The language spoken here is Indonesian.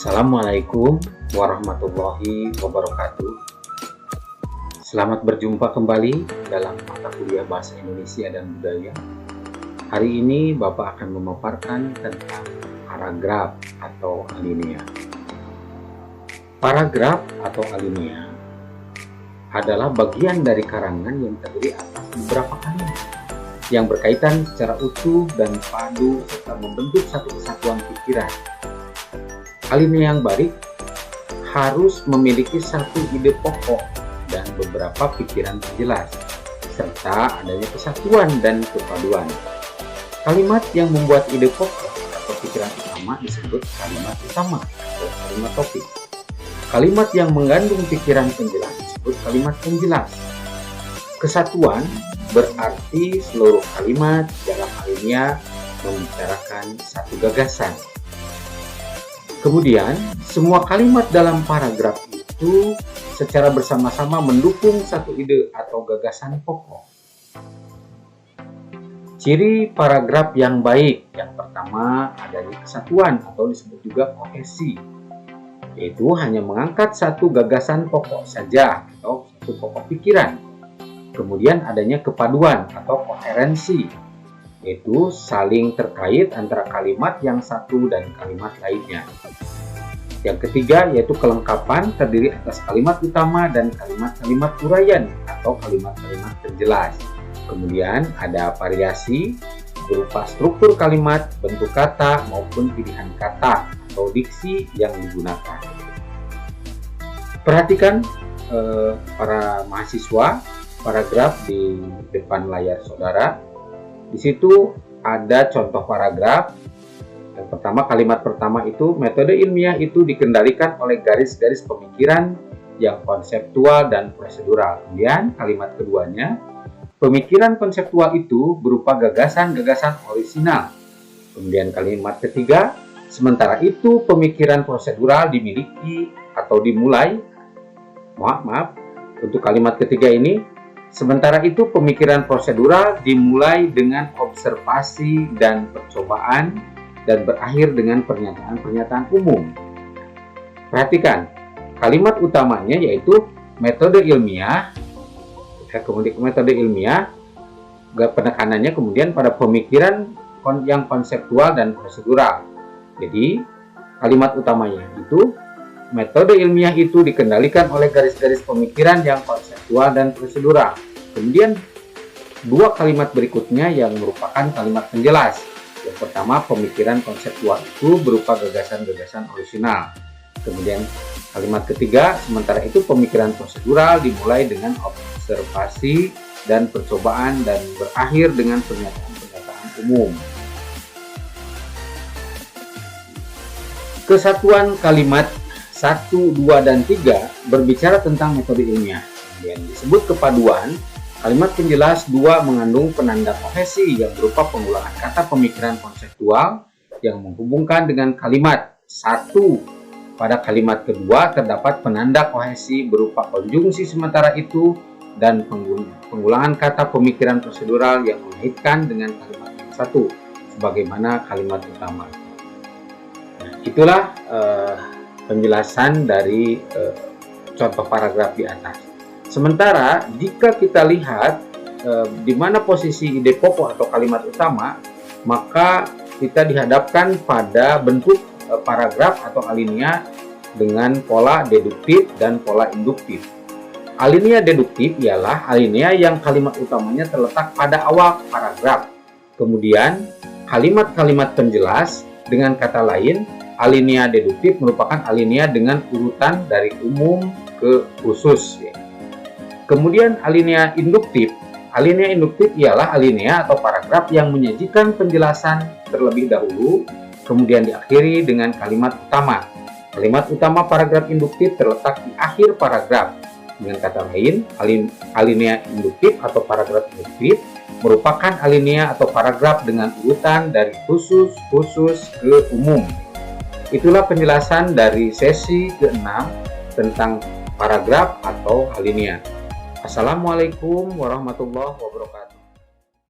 Assalamualaikum warahmatullahi wabarakatuh. Selamat berjumpa kembali dalam mata kuliah Bahasa Indonesia dan Budaya. Hari ini Bapak akan memaparkan tentang paragraf atau alinea. Paragraf atau alinea adalah bagian dari karangan yang terdiri atas beberapa kalimat yang berkaitan secara utuh dan padu serta membentuk satu kesatuan pikiran. Alinea yang baik harus memiliki satu ide pokok dan beberapa pikiran terjelas, serta adanya kesatuan dan kepaduan. Kalimat yang membuat ide pokok atau pikiran utama disebut kalimat utama atau kalimat topik. Kalimat yang mengandung pikiran penjelas disebut kalimat penjelas. Kesatuan berarti seluruh kalimat dalam alinea membicarakan satu gagasan. Kemudian, semua kalimat dalam paragraf itu secara bersama-sama mendukung satu ide atau gagasan pokok. Ciri paragraf yang baik, yang pertama adanya kesatuan atau disebut juga kohesi, yaitu hanya mengangkat satu gagasan pokok saja atau satu pokok pikiran. Kemudian adanya kepaduan atau koherensi, yaitu saling terkait antara kalimat yang satu dan kalimat lainnya. Yang ketiga yaitu kelengkapan, terdiri atas kalimat utama dan kalimat-kalimat uraian atau kalimat-kalimat penjelas. Kemudian ada variasi berupa struktur kalimat, bentuk kata maupun pilihan kata atau diksi yang digunakan. Perhatikan para mahasiswa paragraf di depan layar saudara. Di situ ada contoh paragraf. Yang pertama, kalimat pertama itu metode ilmiah itu dikendalikan oleh garis-garis pemikiran yang konseptual dan prosedural. Kemudian kalimat keduanya, pemikiran konseptual itu berupa gagasan-gagasan orisinal. Kemudian kalimat ketiga, sementara itu pemikiran prosedural dimiliki atau dimulai. Maaf, untuk kalimat ketiga ini, sementara itu pemikiran prosedural dimulai dengan observasi dan percobaan dan berakhir dengan pernyataan-pernyataan umum. Perhatikan, kalimat utamanya yaitu metode ilmiah. Kemudian metode ilmiah, penekanannya kemudian pada pemikiran yang konseptual dan prosedural. Jadi, kalimat utamanya itu metode ilmiah itu dikendalikan oleh garis-garis pemikiran yang konseptual dan prosedural. Kemudian, dua kalimat berikutnya yang merupakan kalimat penjelas. Yang pertama, pemikiran konseptual itu berupa gagasan-gagasan orisinal. Kemudian kalimat ketiga, sementara itu pemikiran prosedural dimulai dengan observasi dan percobaan dan berakhir dengan pernyataan-pernyataan umum. Kesatuan kalimat 1, 2, dan 3 berbicara tentang metode ilmiah. Kemudian disebut kepaduan. Kalimat penjelas 2 mengandung penanda kohesi yang berupa pengulangan kata pemikiran konseptual yang menghubungkan dengan kalimat 1. Pada kalimat kedua terdapat penanda kohesi berupa konjungsi sementara itu dan pengulangan kata pemikiran prosedural yang mengaitkan dengan kalimat yang 1 sebagaimana kalimat utama. Nah, itulah penjelasan dari contoh paragraf di atas. Sementara jika kita lihat di mana posisi ide pokok atau kalimat utama, maka kita dihadapkan pada bentuk paragraf atau alinea dengan pola deduktif dan pola induktif. Alinea deduktif ialah alinea yang kalimat utamanya terletak pada awal paragraf. Kemudian kalimat-kalimat penjelas, dengan kata lain, alinea deduktif merupakan alinea dengan urutan dari umum ke khusus. Kemudian alinea induktif. Alinea induktif ialah alinea atau paragraf yang menyajikan penjelasan terlebih dahulu, kemudian diakhiri dengan kalimat utama. Kalimat utama paragraf induktif terletak di akhir paragraf. Dengan kata lain, alinea induktif atau paragraf induktif merupakan alinea atau paragraf dengan urutan dari khusus ke umum. Itulah penjelasan dari sesi ke-6 tentang paragraf atau alinea. Assalamualaikum warahmatullahi wabarakatuh.